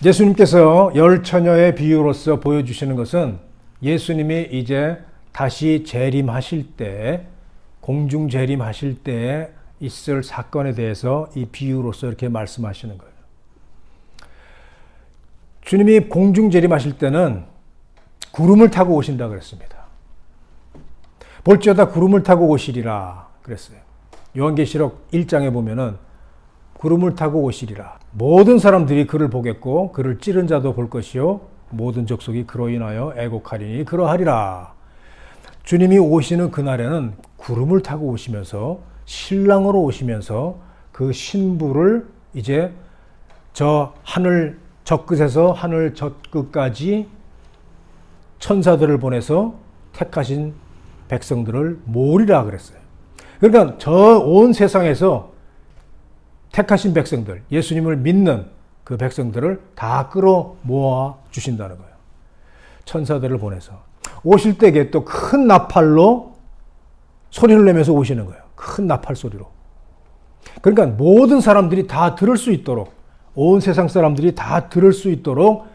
예수님께서 열 처녀의 비유로서 보여주시는 것은 예수님이 이제 다시 재림하실 때, 공중 재림하실 때에 있을 사건에 대해서 이 비유로서 이렇게 말씀하시는 거예요. 주님이 공중 재림하실 때는 구름을 타고 오신다 그랬습니다. 볼지어다 구름을 타고 오시리라 그랬어요. 요한계시록 1장에 보면은 구름을 타고 오시리라. 모든 사람들이 그를 보겠고 그를 찌른 자도 볼 것이요 모든 족속이 그로 인하여 애곡하리니 그러하리라. 주님이 오시는 그날에는 구름을 타고 오시면서 신랑으로 오시면서 그 신부를 이제 저 하늘 저 끝에서 하늘 저 끝까지 천사들을 보내서 택하신 백성들을 모으리라 그랬어요. 그러니까 저 온 세상에서 택하신 백성들, 예수님을 믿는 그 백성들을 다 끌어 모아 주신다는 거예요. 천사들을 보내서. 오실 때에 또 큰 나팔로 소리를 내면서 오시는 거예요. 큰 나팔 소리로. 그러니까 모든 사람들이 다 들을 수 있도록, 온 세상 사람들이 다 들을 수 있도록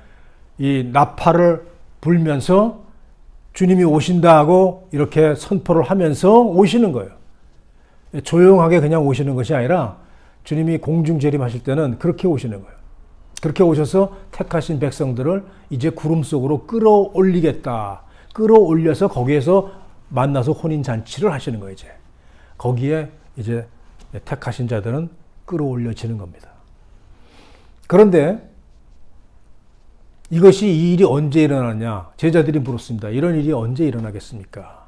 이 나팔을 불면서 주님이 오신다고 이렇게 선포를 하면서 오시는 거예요. 조용하게 그냥 오시는 것이 아니라 주님이 공중 재림하실 때는 그렇게 오시는 거예요. 그렇게 오셔서 택하신 백성들을 이제 구름 속으로 끌어올리겠다. 끌어올려서 거기에서 만나서 혼인잔치를 하시는 거예요, 이제. 거기에 이제 택하신 자들은 끌어올려지는 겁니다. 그런데 이것이 이 일이 언제 일어나냐? 제자들이 물었습니다. 이런 일이 언제 일어나겠습니까?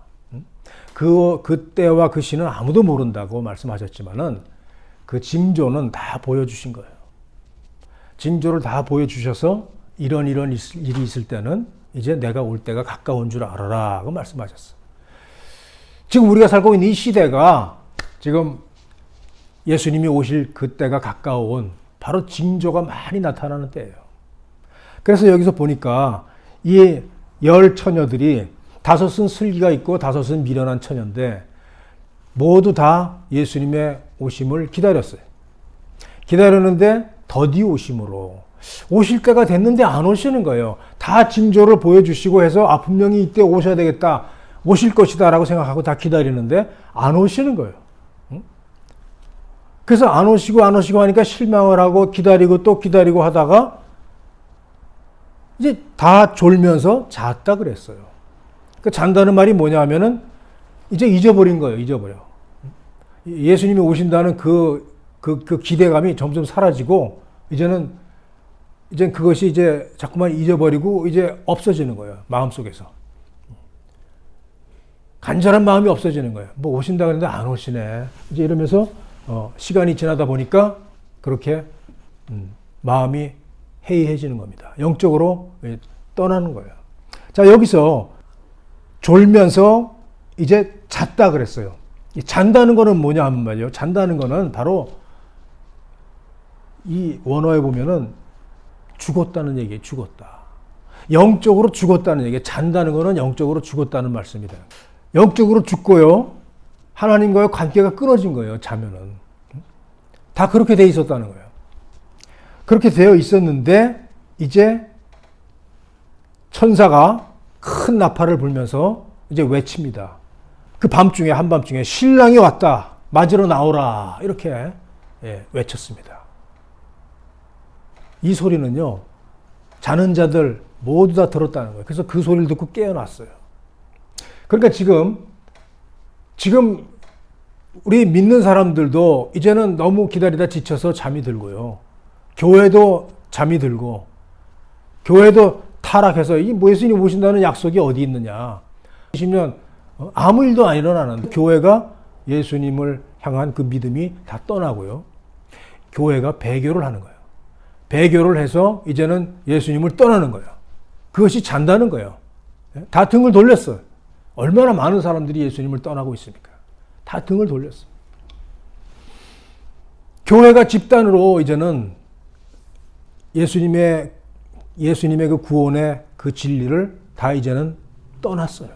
그때와 그 시는 아무도 모른다고 말씀하셨지만은 그 징조는 다 보여주신 거예요. 징조를 다 보여주셔서 이런 일이 있을 때는 이제 내가 올 때가 가까운 줄 알아라 고 말씀하셨어요. 지금 우리가 살고 있는 이 시대가 지금 예수님이 오실 그때가 가까운 바로 징조가 많이 나타나는 때예요. 그래서 여기서 보니까 이 열 처녀들이 다섯은 슬기가 있고 다섯은 미련한 처녀인데 모두 다 예수님의 오심을 기다렸어요. 기다렸는데 더디 오심으로 오실 때가 됐는데 안 오시는 거예요. 다 징조를 보여주시고 해서 분명히 이때 오셔야 되겠다, 오실 것이다 라고 생각하고 다 기다리는데 안 오시는 거예요. 그래서 안 오시고 하니까 실망을 하고 기다리고 또 기다리고 하다가 이제 다 졸면서 잤다 그랬어요. 그 잔다는 말이 뭐냐 하면은 이제 잊어버린 거예요. 잊어버려. 예수님이 오신다는 그 기대감이 점점 사라지고 이제는 그것이 이제 자꾸만 잊어버리고 이제 없어지는 거예요. 마음속에서. 간절한 마음이 없어지는 거예요. 뭐 오신다 그랬는데 안 오시네. 이제 이러면서 시간이 지나다 보니까 그렇게 마음이 해이해지는 겁니다. 영적으로 떠나는 거예요. 자, 여기서 졸면서 이제 잤다 그랬어요. 잔다는 거는 뭐냐 하면 말이에요. 잔다는 거는 바로 이 원어에 보면은 죽었다는 얘기예요. 죽었다. 영적으로 죽었다는 얘기예요. 잔다는 거는 영적으로 죽었다는 말씀이다. 영적으로 죽고요. 하나님과의 관계가 끊어진 거예요. 자면은. 다 그렇게 돼 있었다는 거예요. 그렇게 되어 있었는데 이제 천사가 큰 나팔을 불면서 이제 외칩니다. 그 밤중에 한밤중에 신랑이 왔다. 맞으러 나오라. 이렇게 외쳤습니다. 이 소리는요. 자는 자들 모두 다 들었다는 거예요. 그래서 그 소리를 듣고 깨어났어요. 그러니까 지금 우리 믿는 사람들도 이제는 너무 기다리다 지쳐서 잠이 들고요. 교회도 잠이 들고 교회도 타락해서 이 예수님 오신다는 약속이 어디 있느냐. 20년 아무 일도 안 일어나는 교회가 예수님을 향한 그 믿음이 다 떠나고요. 교회가 배교를 하는 거예요. 배교를 해서 이제는 예수님을 떠나는 거예요. 그것이 잔다는 거예요. 다 등을 돌렸어요. 얼마나 많은 사람들이 예수님을 떠나고 있습니까? 다 등을 돌렸어요. 교회가 집단으로 이제는 예수님의 그 구원의 그 진리를 다 이제는 떠났어요.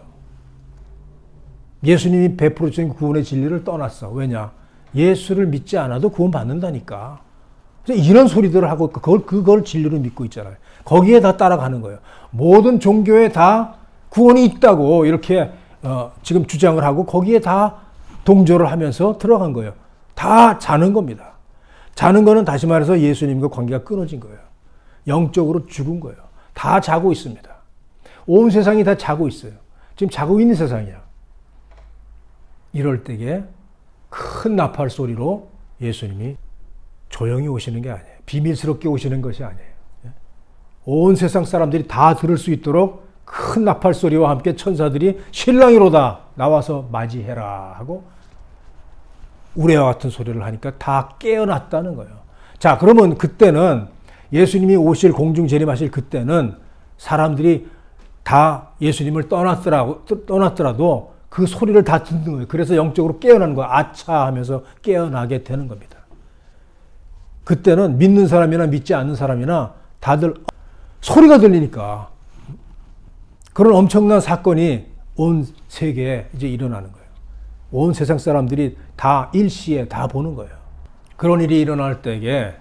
예수님이 베풀어 주신 구원의 진리를 떠났어. 왜냐? 예수를 믿지 않아도 구원 받는다니까. 이런 소리들을 하고 그걸 진리로 믿고 있잖아요. 거기에 다 따라가는 거예요. 모든 종교에 다 구원이 있다고 이렇게 지금 주장을 하고 거기에 다 동조를 하면서 들어간 거예요. 다 자는 겁니다. 자는 거는 다시 말해서 예수님과 관계가 끊어진 거예요. 영적으로 죽은 거예요. 다 자고 있습니다. 온 세상이 다 자고 있어요. 지금 자고 있는 세상이야. 이럴 때에 큰 나팔 소리로 예수님이 조용히 오시는 게 아니에요. 비밀스럽게 오시는 것이 아니에요. 온 세상 사람들이 다 들을 수 있도록 큰 나팔 소리와 함께 천사들이 신랑이로다 나와서 맞이해라 하고 우레와 같은 소리를 하니까 다 깨어났다는 거예요. 자, 그러면 그때는 예수님이 오실 공중 재림하실 그때는 사람들이 다 예수님을 떠났더라도 그 소리를 다 듣는 거예요. 그래서 영적으로 깨어나는 거예요. 아차 하면서 깨어나게 되는 겁니다. 그때는 믿는 사람이나 믿지 않는 사람이나 다들 소리가 들리니까 그런 엄청난 사건이 온 세계에 이제 일어나는 거예요. 온 세상 사람들이 다 일시에 다 보는 거예요. 그런 일이 일어날 때에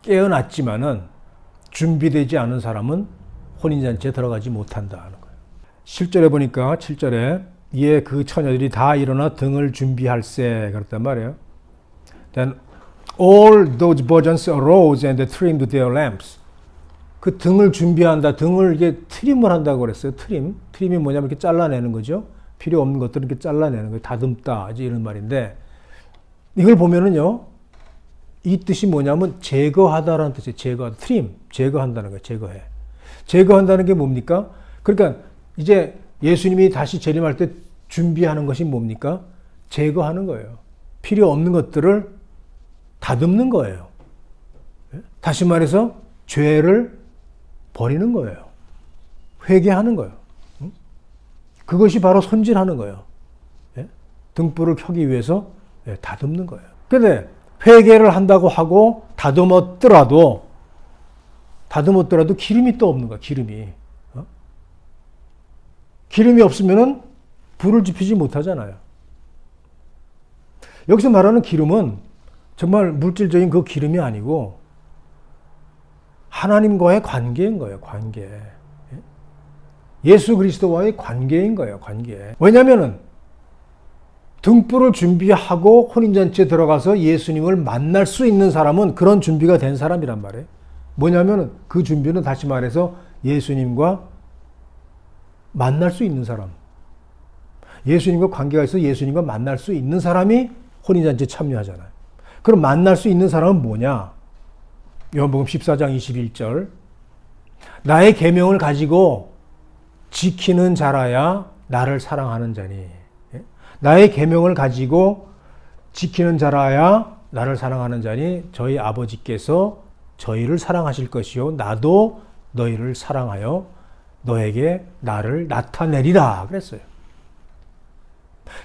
깨어났지만은 준비되지 않은 사람은 혼인잔치에 들어가지 못한다 하는 거예요. 7절에 보니까 7절에 이에 그 처녀들이 다 일어나 등을 준비할세 그랬단 말이에요. Then all those virgins arose and trimmed their lamps. 그 등을 준비한다. 등을 이게 트림을 한다고 그랬어요. 트림이 뭐냐면 이렇게 잘라내는 거죠. 필요 없는 것들을 이렇게 잘라내는 거예요. 다듬다 이제 이런 말인데 이걸 보면은요. 이 뜻이 뭐냐면 제거하다라는 뜻이에요. 제거하다. 트림, 제거한다는 거예요. 제거해. 제거한다는 게 뭡니까? 그러니까 이제 예수님이 다시 재림할 때 준비하는 것이 뭡니까? 제거하는 거예요. 필요 없는 것들을 다듬는 거예요. 다시 말해서 죄를 버리는 거예요. 회개하는 거예요. 그것이 바로 손질하는 거예요. 등불을 켜기 위해서 다듬는 거예요. 그런데 회개를 한다고 하고 다듬었더라도 기름이 또 없는 거야. 기름이 없으면은 불을 지피지 못하잖아요. 여기서 말하는 기름은 정말 물질적인 그 기름이 아니고 하나님과의 관계인 거예요. 관계. 예수 그리스도와의 관계인 거예요. 관계. 왜냐하면은 등불을 준비하고 혼인잔치에 들어가서 예수님을 만날 수 있는 사람은 그런 준비가 된 사람이란 말이에요. 뭐냐면 그 준비는 다시 말해서 예수님과 만날 수 있는 사람. 예수님과 관계가 있어 예수님과 만날 수 있는 사람이 혼인잔치에 참여하잖아요. 그럼 만날 수 있는 사람은 뭐냐? 요한복음 14장 21절. 나의 계명을 가지고 지키는 자라야 나를 사랑하는 자니. 나의 계명을 가지고 지키는 자라야 나를 사랑하는 자니 저희 아버지께서 저희를 사랑하실 것이요 나도 너희를 사랑하여 너에게 나를 나타내리라 그랬어요.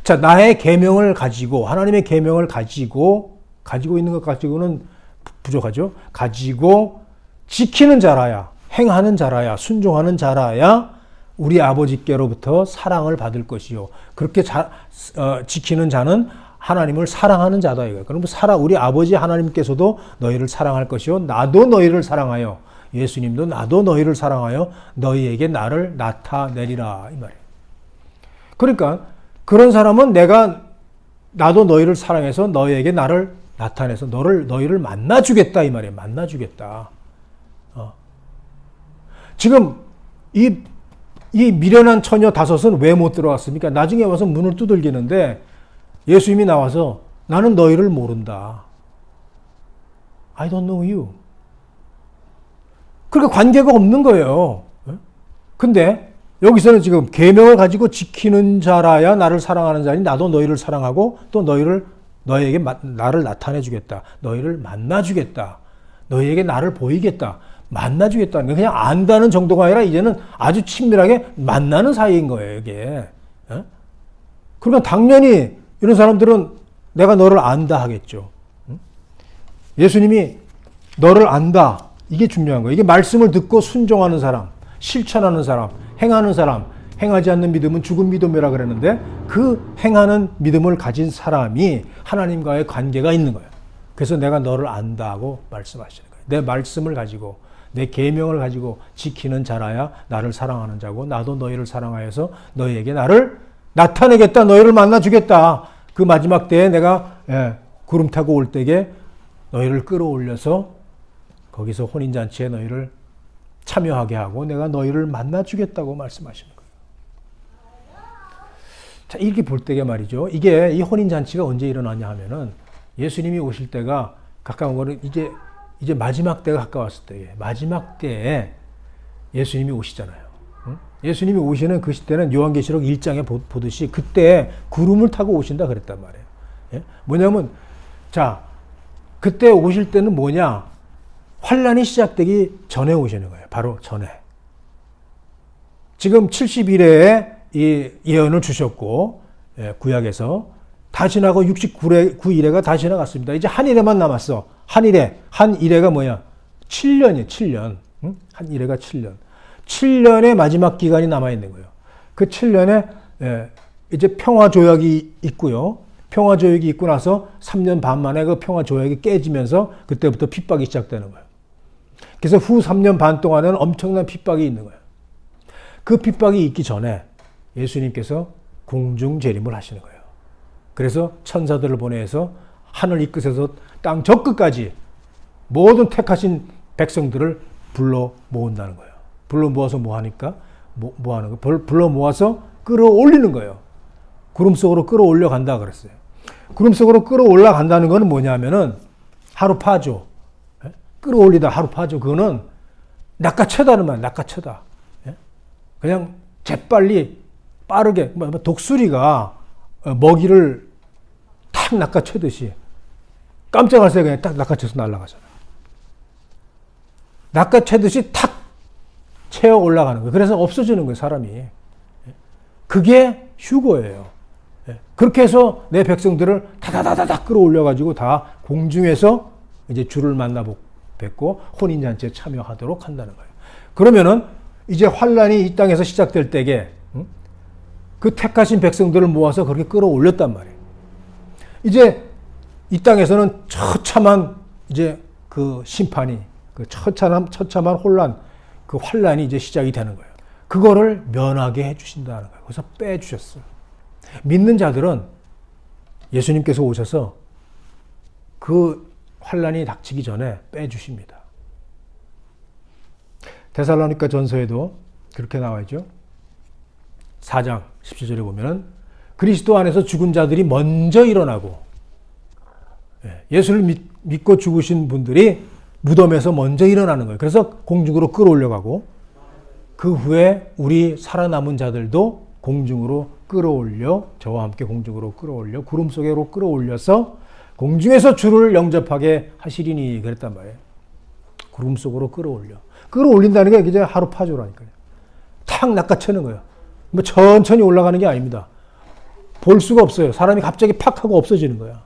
자, 나의 계명을 가지고 하나님의 계명을 가지고 있는 것 가지고는 부족하죠. 가지고 지키는 자라야 행하는 자라야 순종하는 자라야 우리 아버지께로부터 사랑을 받을 것이요. 그렇게 지키는 자는 하나님을 사랑하는 자다 이거예요. 그럼 우리 아버지 하나님께서도 너희를 사랑할 것이요. 나도 너희를 사랑하여 예수님도 나도 너희를 사랑하여 너희에게 나를 나타내리라 이 말이에요. 그러니까 그런 사람은 나도 너희를 사랑해서 너희에게 나를 나타내서 너희를 만나주겠다 이 말이에요. 만나주겠다. 지금 이 미련한 처녀 5은 왜 못 들어왔습니까? 나중에 와서 문을 두들기는데 예수님이 나와서 나는 너희를 모른다. I don't know you. 그러니까 관계가 없는 거예요. 근데 여기서는 지금 계명을 가지고 지키는 자라야 나를 사랑하는 자니 나도 너희를 사랑하고 또 너희에게 나를 나타내 주겠다. 너희를 만나 주겠다. 너희에게 나를 보이겠다. 만나 주겠다. 그냥 안다는 정도가 아니라 이제는 아주 친밀하게 만나는 사이인 거예요, 이게. 그러니까 당연히 이런 사람들은 내가 너를 안다 하겠죠. 예수님이 너를 안다. 이게 중요한 거예요. 이게 말씀을 듣고 순종하는 사람, 실천하는 사람, 행하는 사람, 행하지 않는 믿음은 죽은 믿음이라 그랬는데 그 행하는 믿음을 가진 사람이 하나님과의 관계가 있는 거예요. 그래서 내가 너를 안다고 말씀하시는 거예요. 내 말씀을 가지고 내 계명을 가지고 지키는 자라야 나를 사랑하는 자고 나도 너희를 사랑하여서 너희에게 나를 나타내겠다. 너희를 만나주겠다. 그 마지막 때에 내가 구름 타고 올 때에 너희를 끌어올려서 거기서 혼인잔치에 너희를 참여하게 하고 내가 너희를 만나주겠다고 말씀하시는 거예요. 자, 이렇게 볼 때에 말이죠. 이게 이 혼인잔치가 언제 일어나냐 하면은 예수님이 오실 때가 가까운 거는 이제 마지막 때가 가까웠을 때에 마지막 때에 예수님이 오시잖아요. 응? 예수님이 오시는 그 시대는 요한계시록 1장에 보듯이 그때 구름을 타고 오신다 그랬단 말이에요. 예? 뭐냐면 자 그때 오실 때는 뭐냐? 환란이 시작되기 전에 오시는 거예요. 바로 전에. 지금 70일에 이 예언을 주셨고 구약에서 다 지나고 69일에가 다 지나갔습니다. 이제 한 일에만 남았어. 한 일에가 뭐야? 7년이에요. 7년. 응? 한 일에가 7년. 7년의 마지막 기간이 남아있는 거예요. 그 7년에 이제 평화조약이 있고요. 평화조약이 있고 나서 3년 반 만에 그 평화조약이 깨지면서 그때부터 핍박이 시작되는 거예요. 그래서 후 3년 반 동안은 엄청난 핍박이 있는 거예요. 그 핍박이 있기 전에 예수님께서 공중재림을 하시는 거예요. 그래서 천사들을 보내서 하늘 이 끝에서 땅 저 끝까지 모든 택하신 백성들을 불러 모은다는 거예요. 불러 모아서 뭐 하니까? 뭐 하는 거예요? 불러 모아서 끌어올리는 거예요. 구름 속으로 끌어올려 간다 그랬어요. 구름 속으로 끌어올라 간다는 거는 뭐냐면은 하루 파죠. 끌어올리다 하루 파죠. 그거는 낚아채다는 말, 낚아채다. 그냥 재빨리 빠르게 독수리가 먹이를 탁 낚아채듯이 깜짝할 새에 그냥 딱 낚아채서 날아가잖아요. 낚아채듯이 탁 채어 올라가는 거예요. 그래서 없어지는 거예요, 사람이. 그게 휴거예요. 그렇게 해서 내 백성들을 다다다다다 끌어올려가지고 다 공중에서 이제 주를 만나 뵙고 혼인잔치에 참여하도록 한다는 거예요. 그러면은 이제 환란이 이 땅에서 시작될 때에 그 택하신 백성들을 모아서 그렇게 끌어올렸단 말이에요. 이제 이 땅에서는 처참한 이제 그 심판이, 그 처참한 혼란, 그 환란이 이제 시작이 되는 거예요. 그거를 면하게 해주신다는 거예요. 그래서 빼주셨어요. 믿는 자들은 예수님께서 오셔서 그 환란이 닥치기 전에 빼주십니다. 데살로니가 전서에도 그렇게 나와 있죠. 4장 17절에 보면은 그리스도 안에서 죽은 자들이 먼저 일어나고 예수를 믿고 죽으신 분들이 무덤에서 먼저 일어나는 거예요. 그래서 공중으로 끌어올려가고 그 후에 우리 살아남은 자들도 공중으로 끌어올려 저와 함께 공중으로 끌어올려 구름 속으로 끌어올려서 공중에서 주를 영접하게 하시리니 그랬단 말이에요. 구름 속으로 끌어올린다는 게 이제 하루 파조라니까요. 탁 낚아채는 거예요. 뭐 천천히 올라가는 게 아닙니다. 볼 수가 없어요. 사람이 갑자기 팍 하고 없어지는 거야.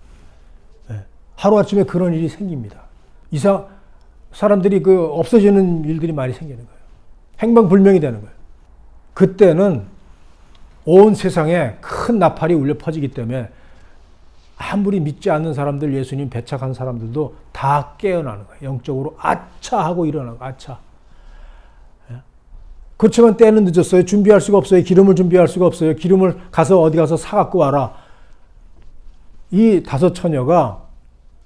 하루아침에 그런 일이 생깁니다. 사람들이 그 없어지는 일들이 많이 생기는 거예요. 행방불명이 되는 거예요. 그때는 온 세상에 큰 나팔이 울려 퍼지기 때문에 아무리 믿지 않는 사람들, 예수님 배척한 사람들도 다 깨어나는 거예요. 영적으로 아차 하고 일어나는 거예요. 아차. 그렇지만 때는 늦었어요. 준비할 수가 없어요. 기름을 준비할 수가 없어요. 기름을 어디 가서 사갖고 와라. 이 5 처녀가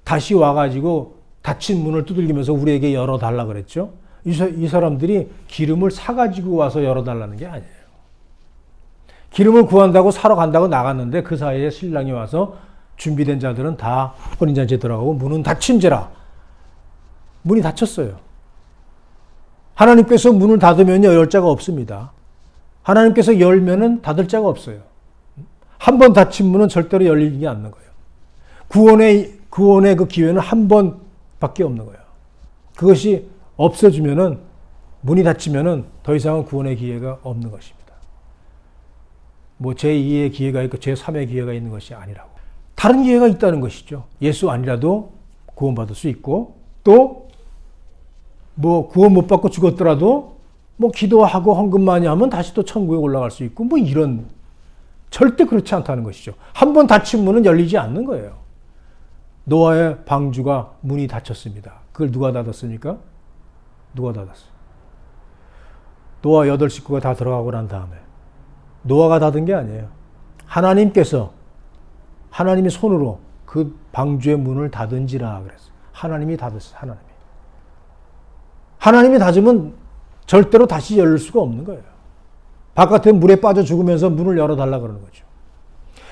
다시 와가지고 닫힌 문을 두들기면서 우리에게 열어달라 그랬죠. 이 사람들이 기름을 사가지고 와서 열어달라는 게 아니에요. 기름을 구한다고 사러 간다고 나갔는데 그 사이에 신랑이 와서 준비된 자들은 다 혼인잔치에 들어가고 문은 닫힌지라. 문이 닫혔어요. 하나님께서 문을 닫으면 열 자가 없습니다. 하나님께서 열면은 닫을 자가 없어요. 한 번 닫힌 문은 절대로 열리지 않는 거예요. 구원의 그 기회는 한 번밖에 없는 거예요. 그것이 없어지면은 문이 닫히면은 더 이상은 구원의 기회가 없는 것입니다. 뭐 제2의 기회가 있고 제3의 기회가 있는 것이 아니라고. 다른 기회가 있다는 것이죠. 예수 아니라도 구원받을 수 있고 또 뭐 구원 못 받고 죽었더라도 뭐 기도하고 헌금 많이 하면 다시 또 천국에 올라갈 수 있고 뭐 이런 절대 그렇지 않다는 것이죠. 한 번 닫힌 문은 열리지 않는 거예요. 노아의 방주가 문이 닫혔습니다. 그걸 누가 닫았습니까? 누가 닫았어요? 노아 8식구가 다 들어가고 난 다음에 노아가 닫은 게 아니에요. 하나님께서 하나님의 손으로 그 방주의 문을 닫은지라 그랬어요. 하나님이 닫았어요. 하나님이 닫으면 절대로 다시 열릴 수가 없는 거예요. 바깥에 물에 빠져 죽으면서 문을 열어달라 그러는 거죠.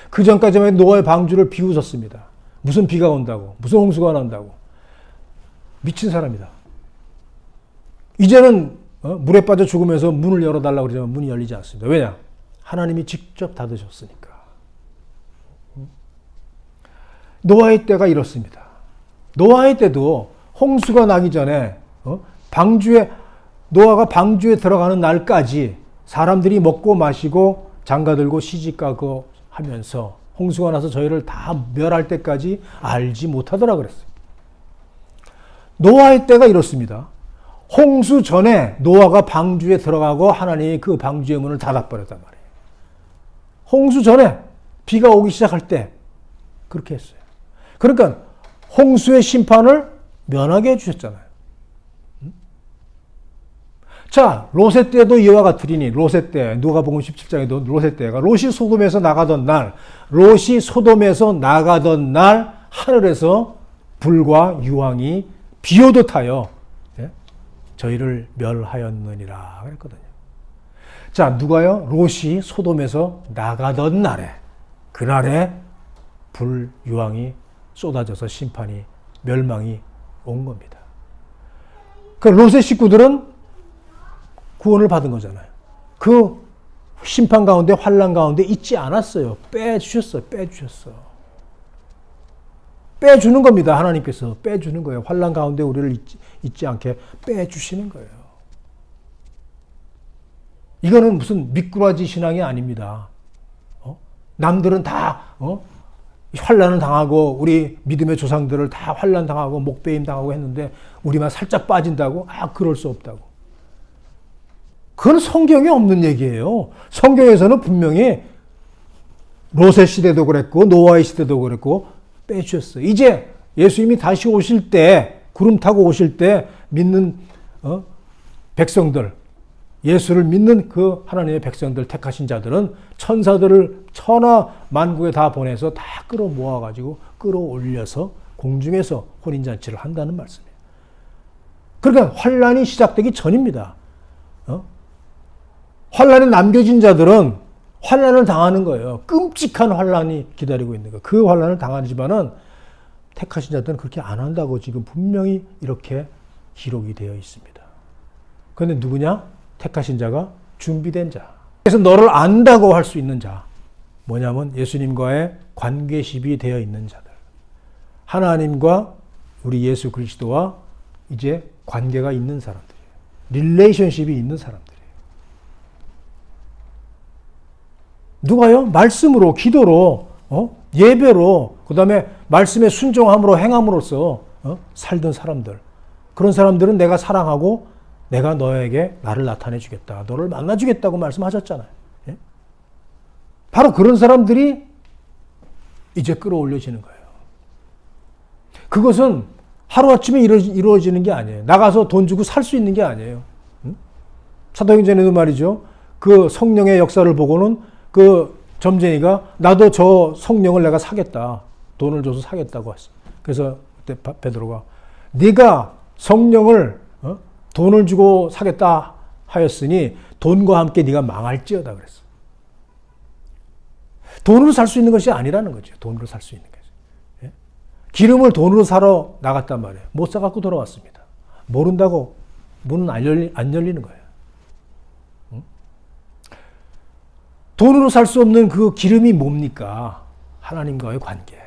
그 전까지만 해도 노아의 방주를 비웃었습니다. 무슨 비가 온다고, 무슨 홍수가 난다고. 미친 사람이다. 이제는 물에 빠져 죽으면서 문을 열어달라 그러지만 문이 열리지 않습니다. 왜냐? 하나님이 직접 닫으셨으니까. 노아의 때가 이렇습니다. 노아의 때도 홍수가 나기 전에 노아가 방주에 들어가는 날까지 사람들이 먹고 마시고 장가들고 시집가고 하면서 홍수가 나서 저희를 다 멸할 때까지 알지 못하더라 그랬어요. 노아의 때가 이렇습니다. 홍수 전에 노아가 방주에 들어가고 하나님이 그 방주의 문을 닫아버렸단 말이에요. 홍수 전에 비가 오기 시작할 때 그렇게 했어요. 그러니까 홍수의 심판을 면하게 해주셨잖아요. 자, 롯의 때도 이와 같으리니, 롯의 때, 누가복음 17장에도 롯의 때가 롯이 소돔에서 나가던 날 하늘에서 불과 유황이 비오듯 하여 저희를 멸하였느니라 그랬거든요. 자, 누가요? 롯이 소돔에서 나가던 날에, 그날에 불 유황이 쏟아져서 심판이, 멸망이 온 겁니다. 그 롯의 식구들은 구원을 받은 거잖아요. 그 심판 가운데, 환난 가운데 있지 않았어요. 빼주셨어요. 빼주는 겁니다. 하나님께서 빼주는 거예요. 환난 가운데 우리를 잊지 않게 빼주시는 거예요. 이거는 무슨 미꾸라지 신앙이 아닙니다. 남들은 다 환난을 당하고 우리 믿음의 조상들을 다 환난 당하고 목베임 당하고 했는데 우리만 살짝 빠진다고? 그럴 수 없다고. 그건 성경에 없는 얘기예요. 성경에서는 분명히 롯의 시대도 그랬고 노아의 시대도 그랬고 빼주셨어요. 이제 예수님이 다시 오실 때, 구름 타고 오실 때 믿는 백성들, 예수를 믿는 그 하나님의 백성들, 택하신 자들은 천사들을 천하 만국에 다 보내서 다 끌어모아가지고 끌어올려서 공중에서 혼인잔치를 한다는 말씀이에요. 그러니까 환란이 시작되기 전입니다. 환란에 남겨진 자들은 환란을 당하는 거예요. 끔찍한 환란이 기다리고 있는 거예요. 그 환란을 당하지만은 택하신 자들은 그렇게 안 한다고 지금 분명히 이렇게 기록이 되어 있습니다. 그런데 누구냐? 택하신 자가 준비된 자. 그래서 너를 안다고 할 수 있는 자. 뭐냐면 예수님과의 관계십이 되어 있는 자들. 하나님과 우리 예수 그리스도와 이제 관계가 있는 사람들이에요. 릴레이션십이 있는 사람들. 누가요? 말씀으로, 기도로, 예배로, 그 다음에 말씀에 순종함으로 행함으로써 살던 사람들. 그런 사람들은 내가 사랑하고 내가 너에게 나를 나타내 주겠다. 너를 만나 주겠다고 말씀하셨잖아요. 예? 바로 그런 사람들이 이제 끌어올려지는 거예요. 그것은 하루아침에 이루어지는 게 아니에요. 나가서 돈 주고 살 수 있는 게 아니에요. 사도행전에도 말이죠. 그 성령의 역사를 보고는 그 점쟁이가 나도 저 성령을 내가 사겠다. 돈을 줘서 사겠다고 했어. 그래서 그때 베드로가 네가 성령을 돈을 주고 사겠다 하였으니 돈과 함께 네가 망할지어다 그랬어. 돈으로 살 수 있는 것이 아니라는 거죠. 돈으로 살 수 있는 것이. 예? 기름을 돈으로 사러 나갔단 말이에요. 못 사갖고 돌아왔습니다. 모른다고 문은 안 열리는 거예요. 돈으로 살 수 없는 그 기름이 뭡니까? 하나님과의 관계.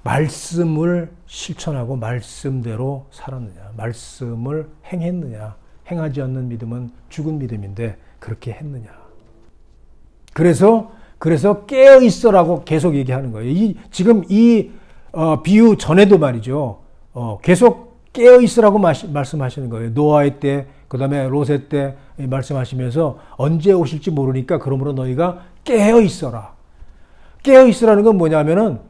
말씀을 실천하고 말씀대로 살았느냐? 말씀을 행했느냐? 행하지 않는 믿음은 죽은 믿음인데 그렇게 했느냐? 그래서 깨어 있어라고 계속 얘기하는 거예요. 지금 이 비유 전에도 말이죠. 계속 깨어 있으라고 말씀하시는 거예요. 노아의 때, 그 다음에 롯의 때 말씀하시면서 언제 오실지 모르니까 그러므로 너희가 깨어 있어라. 깨어 있으라는 건 뭐냐면은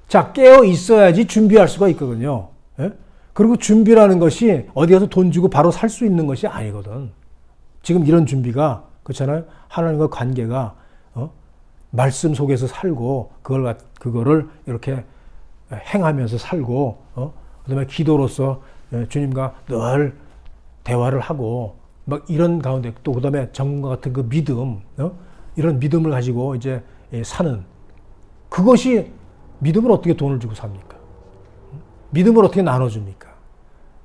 자, 깨어 있어야지 준비할 수가 있거든요. 예? 그리고 준비라는 것이 어디 가서 돈 주고 바로 살 수 있는 것이 아니거든. 지금 이런 준비가, 그렇잖아요. 하나님과 관계가, 말씀 속에서 살고, 그거를 이렇게 행하면서 살고, 그 다음에 기도로서 주님과 늘 대화를 하고, 막 이런 가운데 또 그 다음에 정과 같은 그 믿음, 이런 믿음을 가지고 이제 사는, 그것이 믿음을 어떻게 돈을 주고 삽니까? 믿음을 어떻게 나눠줍니까?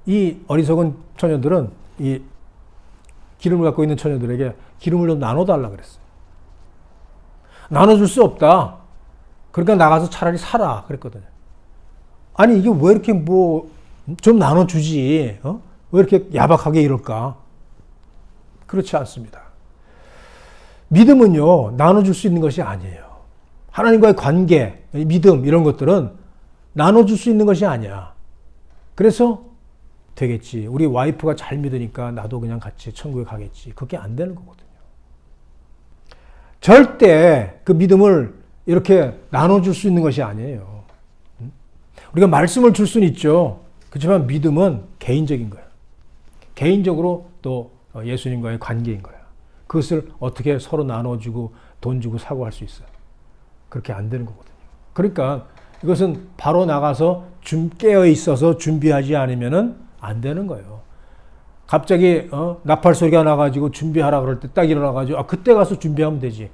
이 어리석은 처녀들은 이 기름을 갖고 있는 처녀들에게 기름을 좀 나눠달라 그랬어요. 나눠줄 수 없다. 그러니까 나가서 차라리 사라 그랬거든요. 아니 이게 왜 이렇게 좀 나눠주지? 왜 이렇게 야박하게 이럴까? 그렇지 않습니다. 믿음은요, 나눠줄 수 있는 것이 아니에요. 하나님과의 관계, 믿음 이런 것들은 나눠줄 수 있는 것이 아니야. 그래서 되겠지. 우리 와이프가 잘 믿으니까 나도 그냥 같이 천국에 가겠지. 그게 안 되는 거거든요. 절대 그 믿음을 이렇게 나눠줄 수 있는 것이 아니에요. 우리가 말씀을 줄 수는 있죠. 그렇지만 믿음은 개인적인 거예요. 개인적으로 또 예수님과의 관계인 거예요. 그것을 어떻게 서로 나눠주고 돈 주고 사고 할 수 있어요. 그렇게 안 되는 거거든요. 그러니까 이것은 바로 나가서 깨어 있어서 준비하지 않으면은 안 되는 거예요. 갑자기 나팔 소리가 나가지고 준비하라 그럴 때 딱 일어나가지고 그때 가서 준비하면 되지.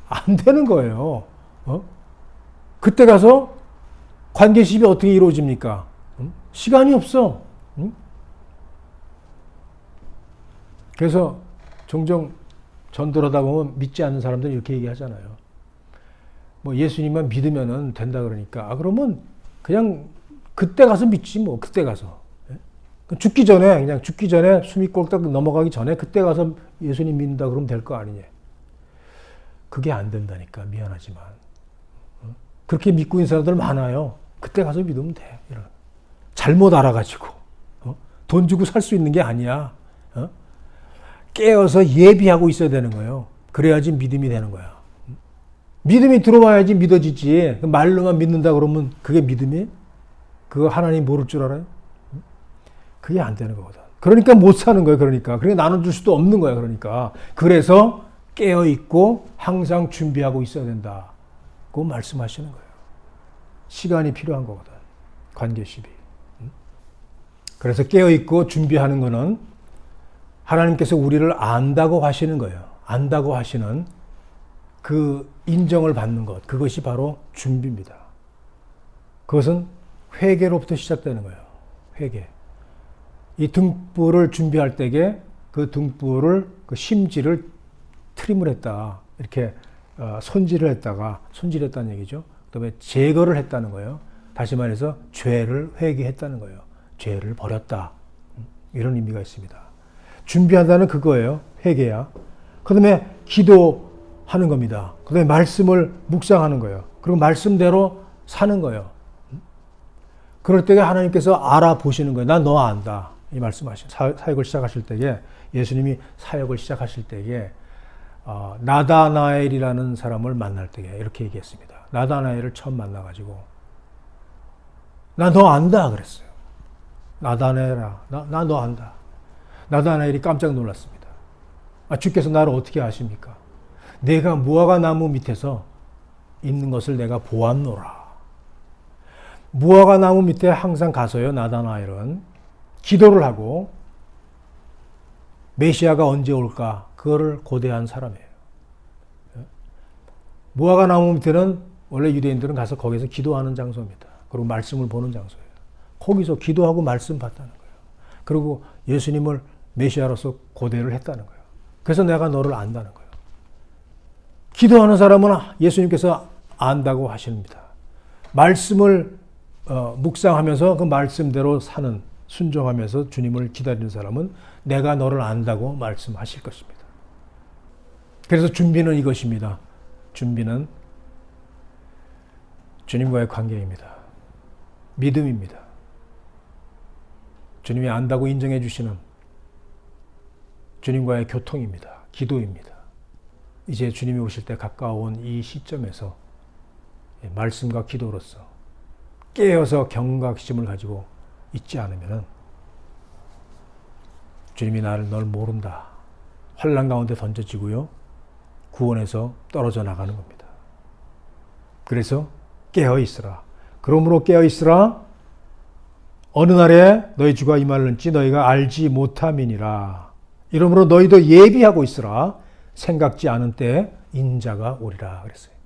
안 되는 거예요. 그때 가서 관계십이 어떻게 이루어집니까? 시간이 없어. 그래서 종종 전도하다 보면 믿지 않는 사람들이 이렇게 얘기하잖아요. 뭐 예수님만 믿으면은 된다 그러니까 그러면 그냥 그때 가서 믿지 뭐 그때 가서 죽기 전에 그냥 죽기 전에 숨이 꼴딱 넘어가기 전에 그때 가서 예수님 믿는다 그러면 될 거 아니냐. 그게 안 된다니까 미안하지만 그렇게 믿고 있는 사람들 많아요. 그때 가서 믿으면 돼. 이런. 잘못 알아가지고 돈 주고 살 수 있는 게 아니야. 깨어서 예비하고 있어야 되는 거예요. 그래야지 믿음이 되는 거야. 믿음이 들어와야지 믿어지지. 말로만 믿는다 그러면 그게 믿음이? 그거 하나님 모를 줄 알아요? 그게 안 되는 거거든. 그러니까 못 사는 거예요. 그러니까 나눠줄 수도 없는 거야. 그러니까 그래서 깨어 있고 항상 준비하고 있어야 된다고 말씀하시는 거예요. 시간이 필요한 거거든. 관계십이. 그래서 깨어 있고 준비하는 거는 하나님께서 우리를 안다고 하시는 거예요. 안다고 하시는 그 인정을 받는 것. 그것이 바로 준비입니다. 그것은 회개로부터 시작되는 거예요. 회개. 이 등불을 준비할 때에 그 등불을, 그 심지를 트림을 했다. 이렇게 손질을 했다는 얘기죠. 그 다음에 제거를 했다는 거예요. 다시 말해서 죄를 회개했다는 거예요. 죄를 버렸다. 이런 의미가 있습니다. 준비한다는 그거예요. 회개야. 그 다음에 기도하는 겁니다. 그 다음에 말씀을 묵상하는 거예요. 그리고 말씀대로 사는 거예요. 그럴 때에 하나님께서 알아보시는 거예요. 난 너 안다. 이 말씀하신 사역을 시작하실 때에 예수님이 사역을 시작하실 때에 나다나엘이라는 사람을 만날 때에 이렇게 얘기했습니다. 나다나엘을 처음 만나가지고 나 너 안다 그랬어요. 나다나엘아, 나 너 안다. 나다나엘이 깜짝 놀랐습니다. 주께서 나를 어떻게 아십니까? 내가 무화과 나무 밑에서 있는 것을 내가 보았노라. 무화과 나무 밑에 항상 가서요. 나다나엘은 기도를 하고 메시아가 언제 올까 그거를 고대한 사람이에요. 무화과 나무 밑에는 원래 유대인들은 가서 거기서 기도하는 장소입니다. 그리고 말씀을 보는 장소예요. 거기서 기도하고 말씀 받다는 거예요. 그리고 예수님을 메시아로서 고대를 했다는 거예요. 그래서 내가 너를 안다는 거예요. 기도하는 사람은 예수님께서 안다고 하십니다. 말씀을 묵상하면서 그 말씀대로 사는, 순종하면서 주님을 기다리는 사람은 내가 너를 안다고 말씀하실 것입니다. 그래서 준비는 이것입니다. 준비는 주님과의 관계입니다. 믿음입니다. 주님이 안다고 인정해 주시는 주님과의 교통입니다. 기도입니다. 이제 주님이 오실 때 가까운 이 시점에서 말씀과 기도로서 깨어서 경각심을 가지고 있지 않으면 주님이 널 모른다. 환난 가운데 던져지고요. 구원에서 떨어져 나가는 겁니다. 그래서 깨어 있으라. 그러므로 깨어 있으라. 어느 날에 너희 주가 임할는지 너희가 알지 못함이니라. 이러므로 너희도 예비하고 있으라. 생각지 않은 때에 인자가 오리라 그랬어요.